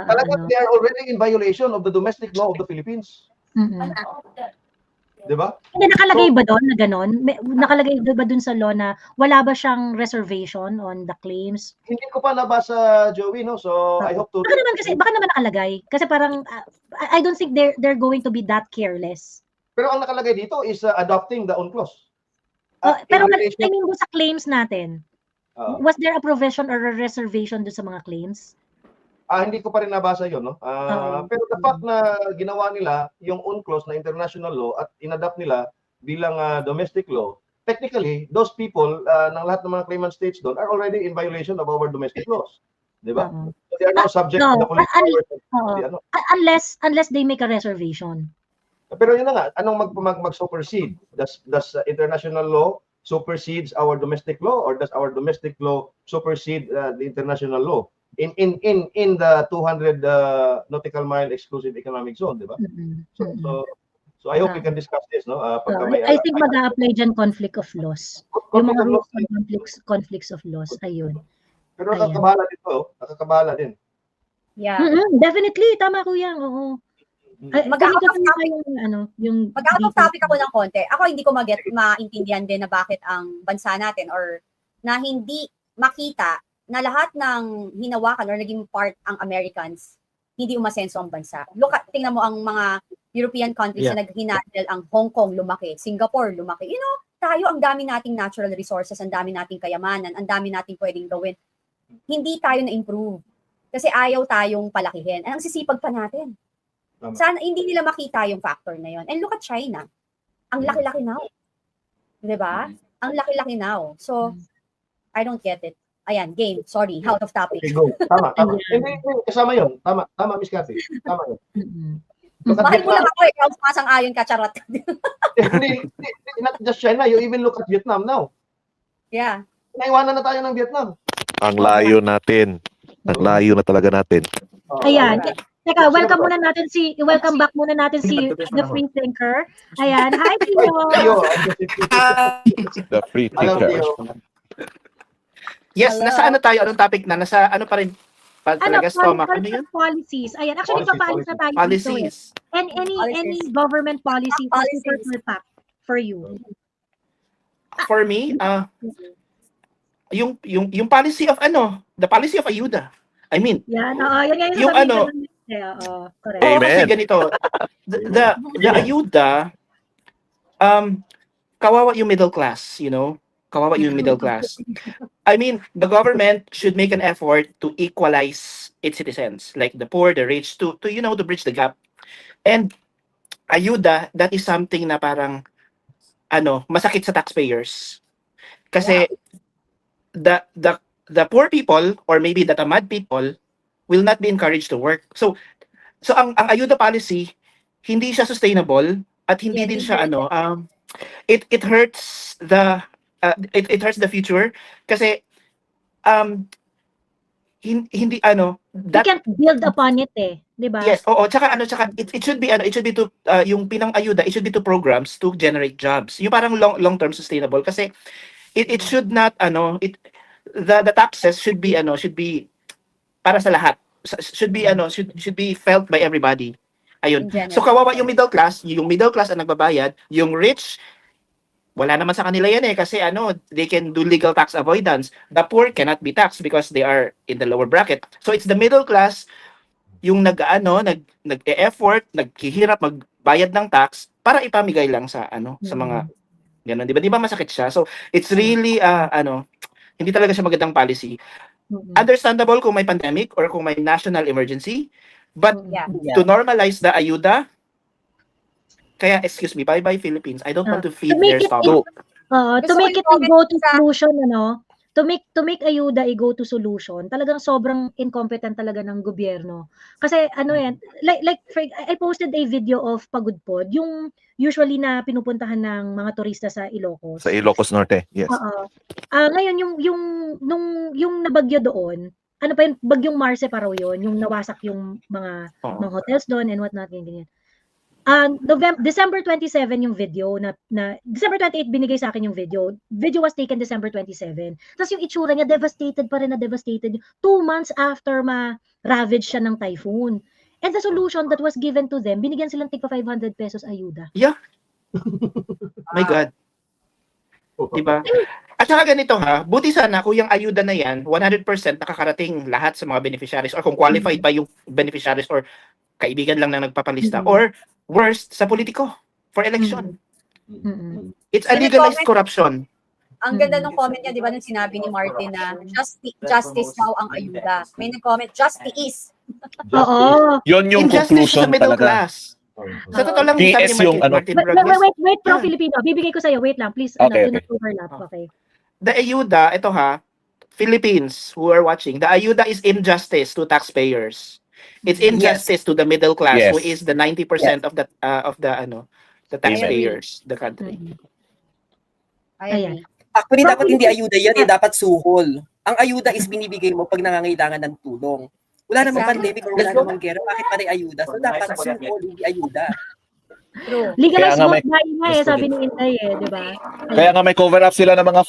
talagang they are already in violation of the domestic law of the Philippines. Diba? Hindi nakalagay ba doon na gano'n? Nakalagay ba doon sa law na wala ba siyang reservation on the claims? Hindi ko pa nabasa, Joey, no? So I hope to... Baka naman nakalagay. Kasi parang, I don't think they're going to be that careless. Pero ang nakalagay dito is adopting the UNCLOS. Pero I mean, doon sa claims natin, was there a provision or a reservation doon sa mga claims? Hindi ko pa rin nabasa yun, no? Pero the fact na ginawa nila yung UNCLOS na international law at inadapt nila bilang domestic law, technically, those people, ng lahat ng mga claimant states doon, are already in violation of our domestic laws. Diba? So they are now subject to the collective powers. Unless they make a reservation. Pero yun na nga, anong mag-supersede? Does international law supersedes our domestic law, or does our domestic law supersede the international law? In the 200 nautical mile exclusive economic zone, di ba? So I hope we can discuss this, no? I think mag-a-apply dyan conflict of laws. Yung mga rules and conflicts of laws, ayun. Pero nakakabahala din. Yeah. Definitely, tama kuya. Oo. Mag-out of topic ako ng konti. Ako hindi ko maintindihan din na bakit ang bansa natin or na hindi makita na lahat ng hinawakan or naging part ang Americans, hindi umasenso ang bansa. Tingnan mo ang mga European countries na naghinandle ang Hong Kong lumaki, Singapore lumaki. You know, tayo ang dami nating natural resources, ang dami nating kayamanan, ang dami nating pwedeng gawin. Hindi tayo na-improve. Kasi ayaw tayong palakihin. Ang sisipag pa natin. Sana hindi nila makita yung factor na yon. And look at China. Ang laki-laki now. 'Di ba? Ang laki-laki now. So, I don't get it. Ayan, game. Sorry, out of topic. Okay, go. Tama. Hindi, kasama yun. Tama, Miss Cathy. Tama yun. Mahal mo lang ako eh. Kaya sumasang-ayon ka, charot. Hindi, not just China. You even look at Vietnam now. Yeah. Naiwanan na tayo ng Vietnam. Ang layo natin. Ang layo na talaga natin. Ayan. Teka, welcome back muna natin si The Free Thinker. Ayan. Hi, Tio. The Free Thinker. Yes, nasa ano tayo? Anong topic na? Nasa ano pa rin? Talaga stomach. Ano yun? Policies. Ayan, actually, papaalis na tayo. Policies. And any government policy for you? For me, yung policy of the policy of ayuda. I mean, yan yung ano, correct. Kasi ganito, the ayuda, kawawa yung middle class, you know? Kawawa yung middle class. I mean, the government should make an effort to equalize its citizens, like the poor, the rich, to bridge the gap. And ayuda, that is something na parang masakit sa taxpayers. Kasi the poor people, or maybe the tamad people, will not be encouraged to work. So ang ayuda policy, hindi siya sustainable at hindi din siya it hurts it hurts the future kasi hindi you can't build upon it di ba? Yes, tsaka it should be to yung pinang ayuda, it should be to programs to generate jobs. Yung parang long term sustainable kasi it should not the taxes should be para sa lahat. Should be felt by everybody. Ayun. So kawawa yung middle class ang nagbabayad, yung rich wala naman sa kanila yan kasi they can do legal tax avoidance. The poor cannot be taxed because they are in the lower bracket. So it's the middle class yung nag-e-effort, naghihirap magbayad ng tax para ipamigay lang sa sa mga ganun, 'di ba masakit siya. So it's really hindi talaga siya magandang policy. Understandable kung may pandemic or kung may national emergency, but to normalize the ayuda, kaya, excuse me, bye-bye Philippines. I don't want to feed their stomach. To make it a go-to solution, to make ayuda a go-to solution, talagang sobrang incompetent talaga ng gobyerno. Kasi ano yan, I posted a video of Pagudpod, yung usually na pinupuntahan ng mga turista sa Ilocos. Sa Ilocos Norte, yes. Oo. Ngayon yung nabagyo doon, ano pa yun, bagyong Marce pa raw yun, yung nawasak yung mga hotels doon and whatnot, ganyan. December 27 yung video na December 28 binigay sa akin yung video. Video was taken December 27. Tapos yung itsura niya, devastated pa rin na devastated. 2 months after ma-ravage siya ng typhoon. And the solution that was given to them, binigyan silang tigpa 500 pesos ayuda. Yeah. My God. Diba? At saka ganito ha, buti sana kung yung ayuda na yan, 100% nakakarating lahat sa mga beneficiaries or kung qualified pa yung beneficiaries or kaibigan lang na nagpapalista or worst, sa politiko for election. It's a legalized corruption. Ang ganda ng comment niya, di ba, nung sinabi ni Martin na justice daw ang ayuda. May nag-comment, justice. Oo. Yun yung Injustice sa conclusion middle talaga. class. Sa totoo lang, sabi PS ni yung Martin ano. Robles, Wait, Pro Filipino. Bibigay ko sa'yo. Wait lang, please. Okay, Do not overlap. Okay. the ayuda, ito ha, Philippines who are watching, the ayuda is injustice to taxpayers. It's injustice to the middle class, Yes. who is the 90% of the taxpayers, the country. Ayan. Actually, dapat hindi ayuda yan, dapat suhol. Ang ayuda is binibigay mo pag nangangailangan ng tulong. Wala namang pandemic or wala namang gera, bakit pa rin ayuda? So dapat suhol, hindi ayuda. Legalized Kaya nga vote buying nga sabi ni Inday di ba? Kaya nga may cover up sila ng mga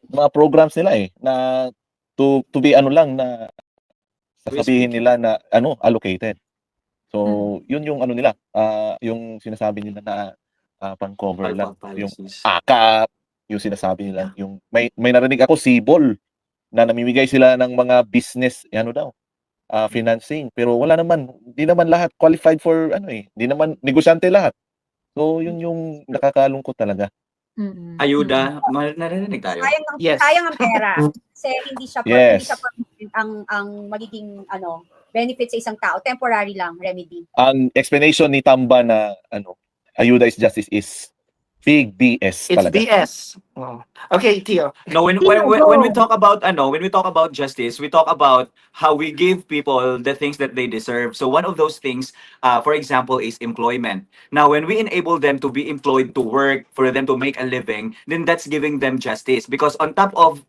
mga programs nila na to be na sasabihin nila na allocated. So, yun yung nila, yung sinasabi nila na pang-cover lang, yung AKAP, yung sinasabi nila, yung may narinig ako sibol na namimigay sila ng mga business, financing, pero wala naman, hindi naman lahat qualified for hindi naman negosyante lahat. So, yun yung nakakalungkot talaga. Ayuda, narinig tayo. Sayang ang pera. Kasi hindi siya permanent ang magiging benefit sa isang tao. Temporary lang, remedy. Ang explanation ni Tamba na ayuda is justice is big BS It's talaga. BS. Oh. Okay, Tio. No, when we talk about justice, we talk about how we give people the things that they deserve. So one of those things, for example, is employment. Now, when we enable them to be employed to work, for them to make a living, then that's giving them justice. Because on top of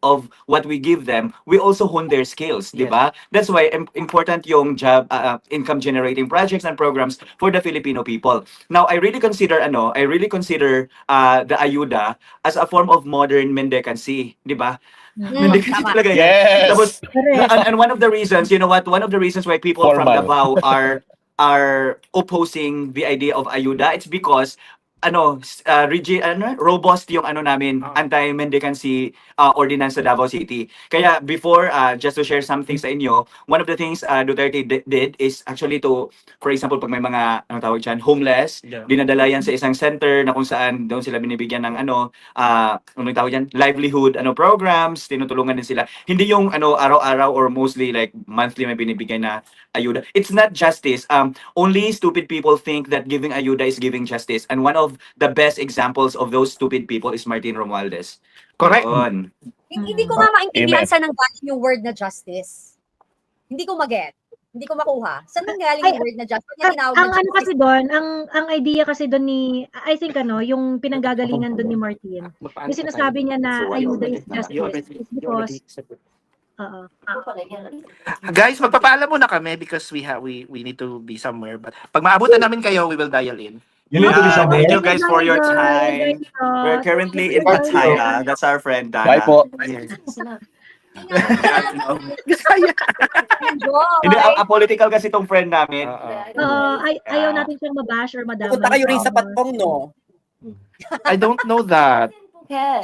what we give them, we also hone their skills, di ba? That's why important yung job, income generating projects and programs for the Filipino people. Now, I really consider the ayuda as a form of modern mendicancy, di ba? Mendicancy talaga yan. Yes. Tapos, and one of the reasons, you know what? One of the reasons why people from Davao are opposing the idea of ayuda, it's because robust yung anti-mendicancy ordinance sa Davao City. Kaya before, just to share something sa inyo, one of the things Duterte did is actually to, for example, pag may mga homeless, dinadala yan sa isang center na kung saan doon sila binibigyan ng livelihood programs, tinutulungan din sila. Hindi yung araw-araw or mostly like monthly may binibigay na ayuda. It's not justice. Only stupid people think that giving ayuda is giving justice. And one of the best examples of those stupid people is Martin Romualdez. Correct. Hindi ko nga maintindihan saan nanggaling yung word na justice. Hindi ko maget. Hindi ko makuha. Saan nanggaling yung word na justice? Kasi doon, ang idea kasi doon ni, I think yung pinanggagalingan doon ni Martin, yung sinasabi niya na ayuda is justice is because guys, magpapaalam muna kami because we need to be somewhere. But pag maabutan namin kayo, we will dial in. Thank you guys for your time. We're currently in Pattaya. That's our friend Dana. Bye po. Hindi, political kasi itong friend namin. Ayaw natin siyang mabash or madamay. Punta kayo rin sa Patpong, no? I don't know that. Yeah.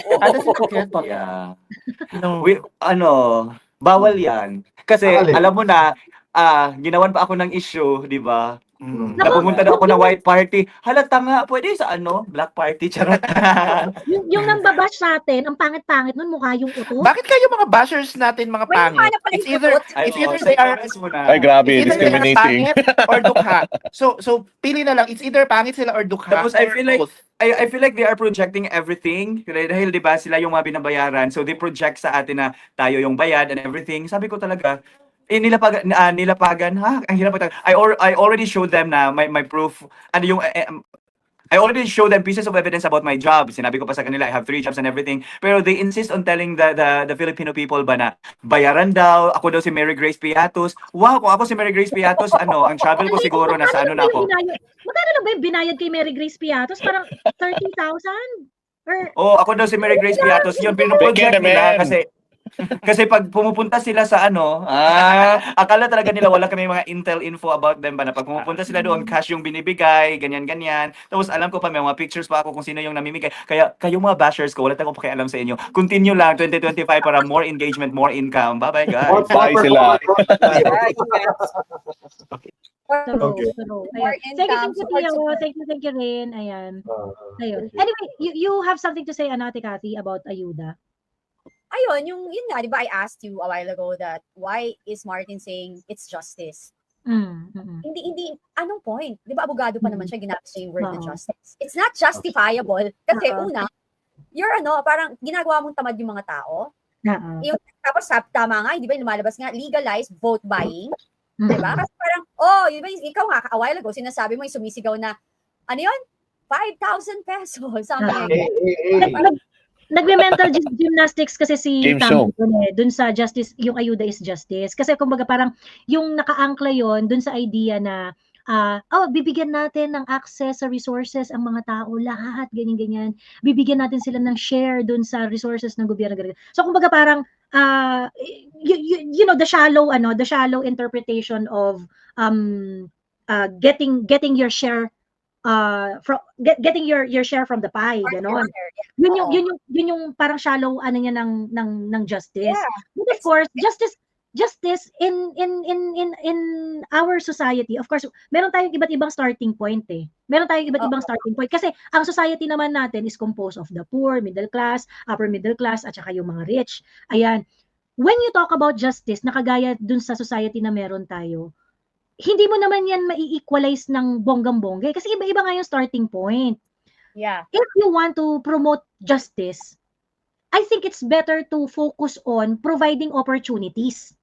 Bawal yan. Kasi alam mo na, ginawan pa ako ng issue, di ba? Napumunta na ako na white party. Halata nga, pwede sa ano? Black party, charot. yung nambabash sa atin, ang pangit-pangit nun, mukha yung utot. Bakit kayo mga bashers natin mga Well, pangit? paano pala It's yung either utot? it's either they are Ay, grabe, it's either they are discriminating. pangit or dukha. So pili na lang, it's either pangit sila or dukha. Tapos I or feel like both. I feel like they are projecting everything dahil 'di ba sila yung mga binabayaran, so they project sa atin na tayo yung bayad and everything. Sabi ko talaga nilapagan ha, ang hirap talaga. I already showed them na my proof ano yung I already showed them pieces of evidence about my job. Sinabi ko pa sa kanila I have 3 jobs and everything, pero they insist on telling the Filipino people ba na bayaran daw ako daw si Mary Grace Piatos. Wow, kung ako si Mary Grace Piatos, ano ang travel ko siguro na sa ano na ako. Magkano lang ba yung binayad kay Mary Grace Piatos? Parang 30,000? Oh, ako daw si Mary Grace Piatos, yun pinoproject nila kasi pag pumupunta sila sa ano, akala talaga nila wala kami mga intel info about them ba na pag pumupunta sila doon, cash yung binibigay, ganyan. Tapos alam ko pa may mga pictures pa ako kung sino yung namimigay. Kaya kayo mga bashers ko, wala tayong pakialam sa inyo. Continue lang 2025 para more engagement, more income. Bye-bye guys. Bye sila. True. Ayan. Thank you rin. Ayan. Ayun. Anyway, you have something to say, Ate Cathy, about ayuda? Ayun, yun nga, di ba I asked you a while ago that why is Martin saying it's justice? Hindi, anong point? Di ba abogado pa naman siya, ginamit siya yung word na justice. It's not justifiable kasi una, you're parang ginagawa mong tamad yung mga tao. Tapos tama nga, di ba lumalabas nga, legalize vote buying. Di ba? Kasi parang, di ba, ikaw nga, a while ago, sinasabi mo yung sumisigaw na, ano yun? 5,000 pesos. Nagme-mental gymnastics kasi si Game Tam dun sa justice, yung ayuda is justice. Kasi kumbaga parang yung nakaangkla yon dun sa idea na bibigyan natin ng access sa resources ang mga tao, lahat, ganyan-ganyan. Bibigyan natin sila ng share dun sa resources ng gobyerno. So kumbaga parang you know, the shallow interpretation of getting your share getting your share from the pie, ganon. Yun yung parang shallow niya ng justice. But of course, justice in our society, of course, meron tayong iba't ibang starting point starting point kasi ang society naman natin is composed of the poor, middle class, upper middle class at saka yung mga rich. Ayan. When you talk about justice, nakagaya dun sa society na meron tayo, hindi mo naman yan mai-equalize ng bonggang-bongga kasi iba-iba nga yung starting point. Yeah. If you want to promote justice, I think it's better to focus on providing opportunities.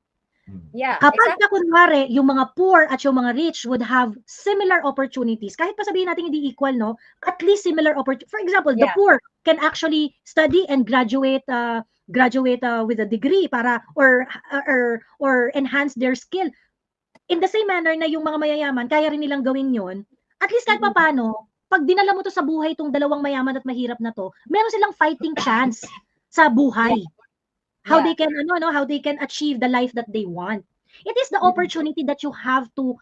Yeah. Kapag kunwari, yung mga poor at yung mga rich would have similar opportunities, kahit pa sabihin natin hindi equal, no? At least similar opportunities. For example, the poor can actually study and graduate with a degree para or enhance their skill. In the same manner na yung mga mayayaman, kaya rin nilang gawin yon. At least kahit paano, pag dinala mo to sa buhay itong dalawang mayaman at mahirap na to, meron silang fighting chance sa buhay. How they can achieve the life that they want. It is the opportunity that you have to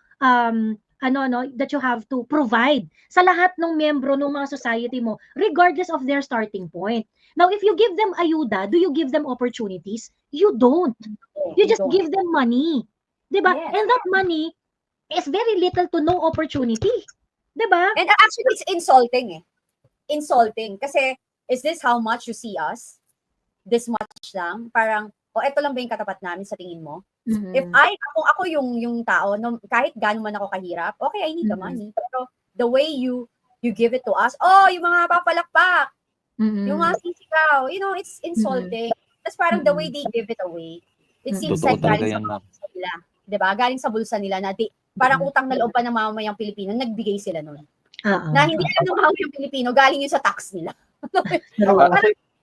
provide sa lahat ng miyembro ng mga society mo regardless of their starting point. Now, if you give them ayuda, do you give them opportunities? You don't. You just give them money. Diba? Yes. And that money is very little to no opportunity. Diba? And actually, it's insulting Insulting. Kasi, is this how much you see us? This much lang? Parang, eto lang ba yung katapat namin sa tingin mo? If kung ako yung tao, no, kahit gaano man ako kahirap, okay, I need the money. Pero the way you give it to us, yung mga papalakpak, yung mga sisigaw, it's insulting. Tapos parang the way they give it away, it seems like galing sa bulsa nila. Diba? Galing sa bulsa nila na parang utang na loob pa ng mamamayang Pilipino, nagbigay sila nun. Na hindi alam ng mamamayang Pilipino, galing yun sa tax nila.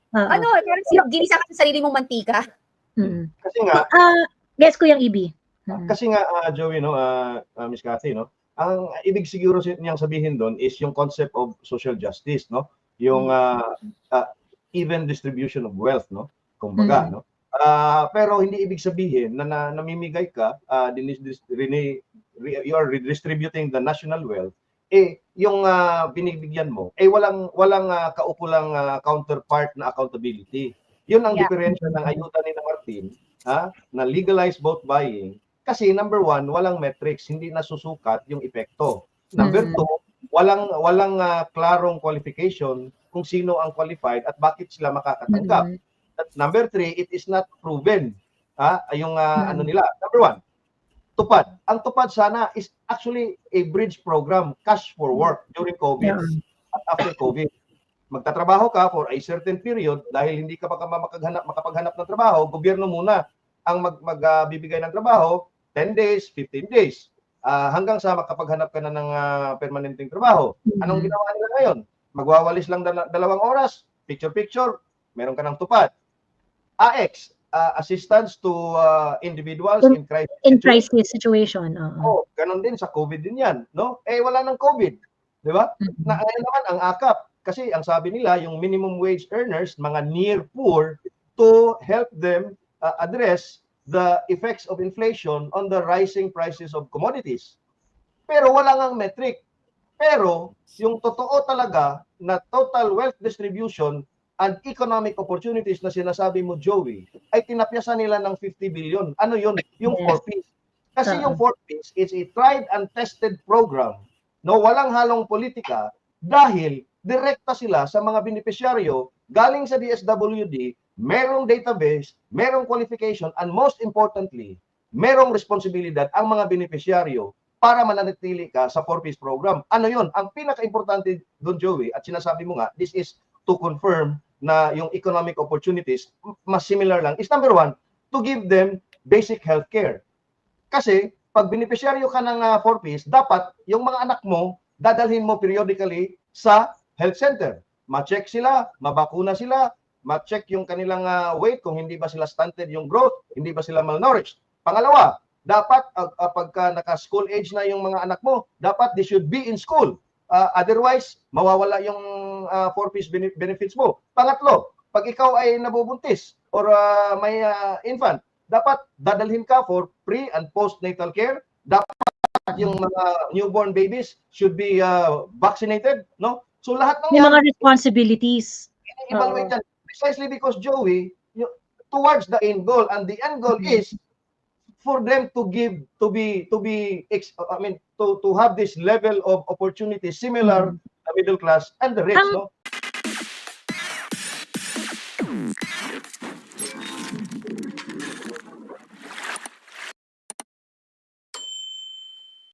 Parang ginisa ka sa sarili mong mantika. Kasi nga, guess ko yung EB. Kasi nga, Joey, Miss Cathy, ang ibig siguro niyang sabihin doon is yung concept of social justice, yung even distribution of wealth, kumbaga, pero hindi ibig sabihin na namimigay ka, you are redistributing the national wealth, yung binibigyan mo, walang kaukulang counterpart na accountability. Yun ang diferensya ng ayuda ni Martin, na legalized vote buying. Kasi number 1, walang metrics, hindi nasusukat yung epekto. Number 2, walang klarong qualification kung sino ang qualified at bakit sila makakatanggap. At number 3, it is not proven. Yung ano nila. Number 1, tupad. Ang tupad sana is actually a bridge program, cash for work during COVID at after COVID. Magtatrabaho ka for a certain period dahil hindi ka pa makapaghanap ng trabaho, gobyerno muna ang magbibigay ng trabaho, 10 days, 15 days, hanggang sa makapaghanap ka na ng permanenteng trabaho. Anong ginawa nila ngayon? Magwawalis lang 2 oras, picture-picture, meron ka ng tupad. AX, assistance to individuals in crisis situation. Ganon din sa COVID din yan, no? Wala nang COVID, di ba? Ngayon naman ang AKAP, kasi ang sabi nila, yung minimum wage earners, mga near poor, to help them address the effects of inflation on the rising prices of commodities. Pero wala ngang metric. Pero yung totoo talaga na total wealth distribution and economic opportunities na sinasabi mo, Joey, ay tinapyasan nila ng 50 billion. Ano yun? Yung 4Ps. Kasi yung 4Ps is a tried and tested program, no, walang halong politika, dahil direkta sila sa mga beneficiaryo galing sa DSWD, merong database, merong qualification, and most importantly, merong responsibilidad ang mga beneficiaryo para mananatili ka sa 4Ps program. Ano yun? Ang pinaka-importante doon, Joey, at sinasabi mo nga, this is to confirm na yung economic opportunities, mas similar lang, is number 1, to give them basic healthcare. Kasi, pag beneficiaryo ka ng 4Ps, dapat yung mga anak mo, dadalhin mo periodically sa health center. Ma-check sila, mabakuna sila, ma-check yung kanilang weight, kung hindi ba sila stunted yung growth, hindi ba sila malnourished. Pangalawa, dapat pagka naka-school age na yung mga anak mo, dapat they should be in school. Otherwise, mawawala yung 4Ps benefits mo. Pangatlo, pag ikaw ay nabubuntis or may infant, dapat dadalhin ka for pre- and postnatal care. Dapat yung mga newborn babies should be vaccinated, no? So lahat ng yung mga responsibilities. I-evaluate yan. Precisely because, Joey, towards the end goal, and the end goal is for them to have this level of opportunity similar to the middle class and the rich, no?